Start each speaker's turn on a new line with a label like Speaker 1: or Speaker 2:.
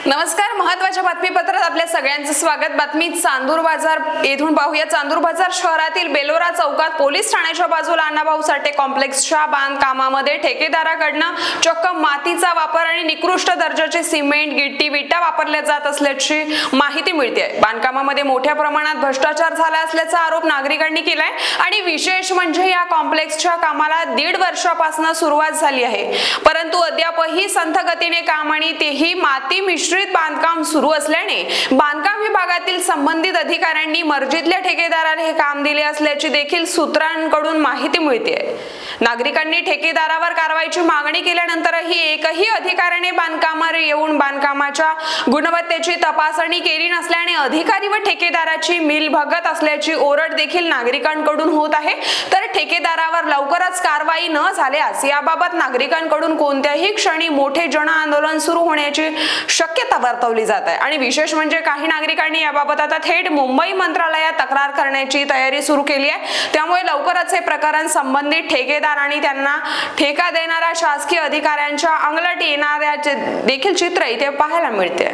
Speaker 1: नमस्कार, महत्त्वाच्या बातमीपत्रात आपल्या सगळ्यांचं स्वागत। बातमी चांदूर बाजार येथून पाहूया। चांदूर बाजार शहरातील बेलोरा चौकात पोलीस ठाण्याच्या बाजूला अण्णाभाऊ साठे कॉम्प्लेक्सच्या बांधकामामध्ये ठेकेदाराकडून चक्क मातीचा वापर आणि निकृष्ट दर्जाचे सिमेंट, गिट्टी, विटा वापरल्या जात असल्याची माहिती मिळते। बांधकामामध्ये मोठ्या प्रमाणात भ्रष्टाचार झाला असल्याचा आरोप नागरिकांनी केलाय आणि विशेष म्हणजे या कॉम्प्लेक्सच्या कामाला 1.5 वर्षापासून सुरुवात झाली आहे, परंतु अद्यापही संथ गतीने काम आणि तेही माती मिश्रित बांधकाम सुरू असल्याने बांधकाम विभागातील संबंधित अधिकाऱ्यांनी मर्जीतल्या ठेकेदाराला हे काम दिले असल्याची देखील सूत्रांकडून माहिती मिळते। नागरिकांनी ठेकेदारावर कारवाईची मागणी केल्यानंतरही एकही अधिकाऱ्याने बांधकामावर येऊन बांधकामाच्या गुणवत्तेची तपासणी केली नसल्याने अधिकारी व ठेकेदाराची मिलभगत असल्याची ओरड देखील नागरिकांकडून होत आहे। तर ठेकेदारावर लवकरच कारवाई न झाल्यास याबाबत नागरिकांकडून कोणत्याही क्षणी मोठे जन आंदोलन सुरू होण्याची शक्यता वर्तवली जात आहे आणि विशेष म्हणजे काही नागरिकांनी याबाबत आता थेट मुंबई मंत्रालयात तक्रार करण्याची तयारी सुरू केली आहे। त्यामुळे लवकरच हे प्रकरण संबंधित ठेकेदार आणि त्यांना ठेका देणाऱ्या शासकीय अधिकाऱ्यांच्या अंगलट येणाऱ्याचे देखील चित्र इथे पाहायला मिळते।